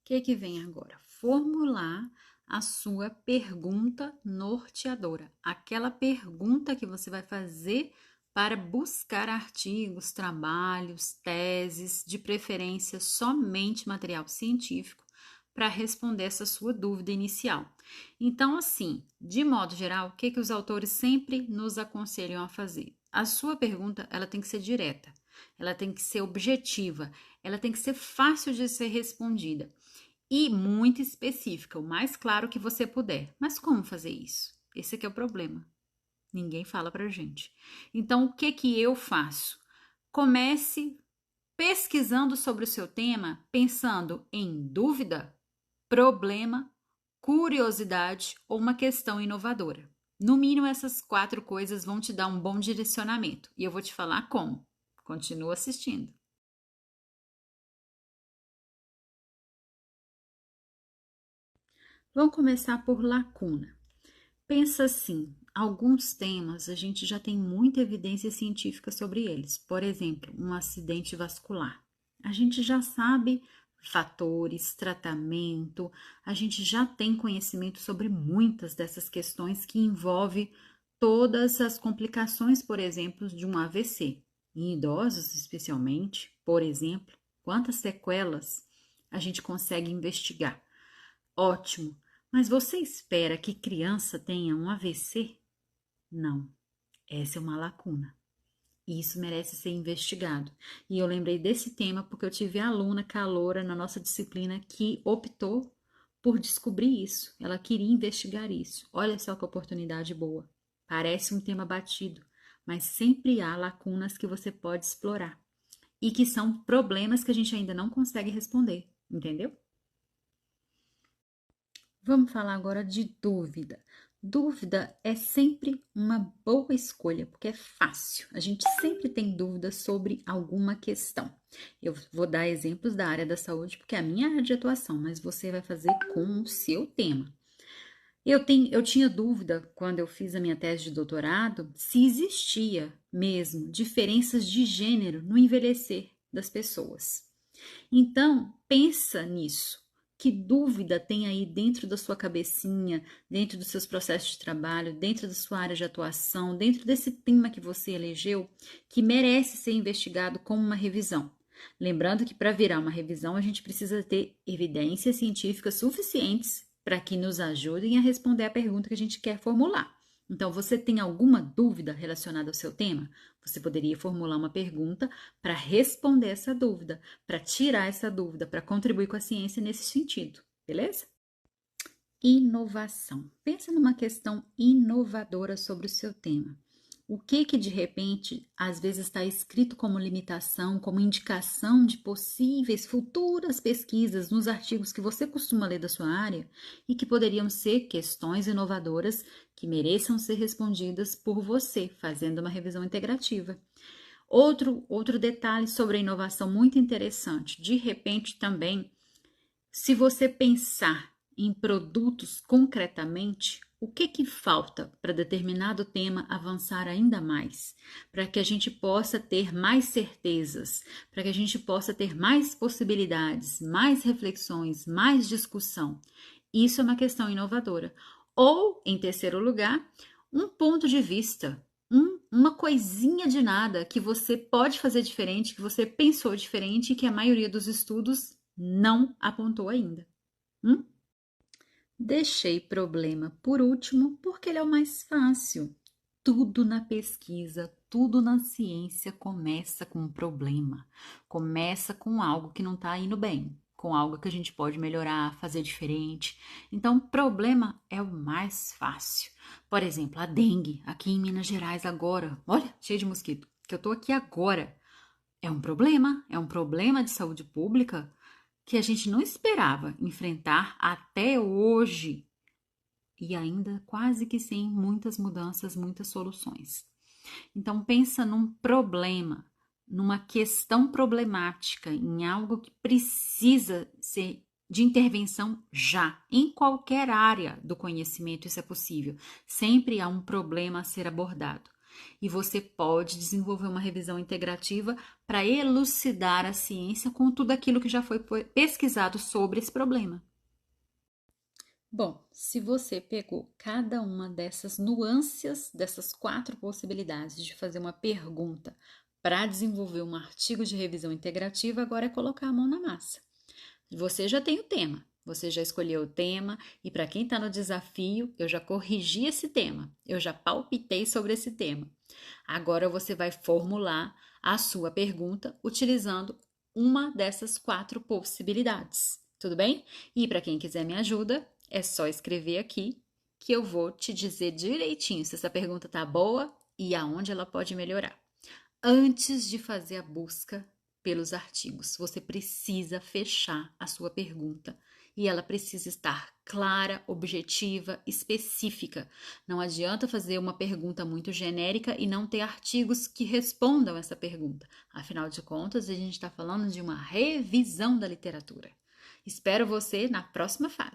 que vem agora? Formular a sua pergunta norteadora. Aquela pergunta que você vai fazer para buscar artigos, trabalhos, teses, de preferência somente material científico, para responder essa sua dúvida inicial. Então, assim, de modo geral, o que os autores sempre nos aconselham a fazer? A sua pergunta, ela tem que ser direta, ela tem que ser objetiva, ela tem que ser fácil de ser respondida e muito específica, o mais claro que você puder. Mas como fazer isso? Esse aqui é o problema. Ninguém fala pra gente. Então, o que eu faço? Comece pesquisando sobre o seu tema, pensando em dúvida, problema, curiosidade ou uma questão inovadora. No mínimo, essas 4 coisas vão te dar um bom direcionamento. E eu vou te falar como. Continua assistindo. Vamos começar por lacuna. Pensa assim, alguns temas a gente já tem muita evidência científica sobre eles. Por exemplo, um acidente vascular. A gente já sabe fatores, tratamento, a gente já tem conhecimento sobre muitas dessas questões que envolvem todas as complicações, por exemplo, de um AVC. Em idosos, especialmente, por exemplo, quantas sequelas a gente consegue investigar? Ótimo. Mas você espera que criança tenha um AVC? Não. Essa é uma lacuna. Isso merece ser investigado. E eu lembrei desse tema porque eu tive aluna caloura na nossa disciplina que optou por descobrir isso. Ela queria investigar isso. Olha só que oportunidade boa. Parece um tema batido, mas sempre há lacunas que você pode explorar e que são problemas que a gente ainda não consegue responder, entendeu? Vamos falar agora de dúvida. Dúvida é sempre uma boa escolha, porque é fácil. A gente sempre tem dúvidas sobre alguma questão. Eu vou dar exemplos da área da saúde, porque é a minha área de atuação, mas você vai fazer com o seu tema. Eu tinha dúvida, quando eu fiz a minha tese de doutorado, se existia mesmo diferenças de gênero no envelhecer das pessoas. Então, pensa nisso. Que dúvida tem aí dentro da sua cabecinha, dentro dos seus processos de trabalho, dentro da sua área de atuação, dentro desse tema que você elegeu, que merece ser investigado como uma revisão? Lembrando que para virar uma revisão, a gente precisa ter evidências científicas suficientes para que nos ajudem a responder a pergunta que a gente quer formular. Então, você tem alguma dúvida relacionada ao seu tema? Você poderia formular uma pergunta para responder essa dúvida, para tirar essa dúvida, para contribuir com a ciência nesse sentido, beleza? Inovação. Pensa numa questão inovadora sobre o seu tema. O que de repente às vezes está escrito como limitação, como indicação de possíveis futuras pesquisas nos artigos que você costuma ler da sua área e que poderiam ser questões inovadoras que mereçam ser respondidas por você, fazendo uma revisão integrativa. Outro detalhe sobre a inovação muito interessante, de repente também, se você pensar em produtos concretamente, o que falta para determinado tema avançar ainda mais? Para que a gente possa ter mais certezas, para que a gente possa ter mais possibilidades, mais reflexões, mais discussão. Isso é uma questão inovadora. Ou, em terceiro lugar, um ponto de vista, uma coisinha de nada que você pode fazer diferente, que você pensou diferente e que a maioria dos estudos não apontou ainda. Hum? Deixei problema por último porque ele é o mais fácil. Tudo na pesquisa, tudo na ciência começa com um problema, começa com algo que não está indo bem, com algo que a gente pode melhorar, fazer diferente. Então, problema é o mais fácil. Por exemplo, a dengue, aqui em Minas Gerais agora, olha, cheio de mosquito, que eu tô aqui agora. É um problema de saúde pública que a gente não esperava enfrentar até hoje e ainda quase que sem muitas mudanças, muitas soluções. Então pensa num problema, numa questão problemática, em algo que precisa ser de intervenção já, em qualquer área do conhecimento isso é possível. Sempre há um problema a ser abordado. E você pode desenvolver uma revisão integrativa para elucidar a ciência com tudo aquilo que já foi pesquisado sobre esse problema. Bom, se você pegou cada uma dessas nuances, dessas 4 possibilidades de fazer uma pergunta para desenvolver um artigo de revisão integrativa, agora é colocar a mão na massa. Você já tem o tema, você já escolheu o tema, e para quem está no desafio, eu já corrigi esse tema, eu já palpitei sobre esse tema. Agora você vai formular a sua pergunta utilizando uma dessas 4 possibilidades, tudo bem? E para quem quiser me ajuda, é só escrever aqui que eu vou te dizer direitinho se essa pergunta tá boa e aonde ela pode melhorar. Antes de fazer a busca pelos artigos, você precisa fechar a sua pergunta e ela precisa estar clara, objetiva, específica. Não adianta fazer uma pergunta muito genérica e não ter artigos que respondam essa pergunta. Afinal de contas, a gente está falando de uma revisão da literatura. Espero você na próxima fase.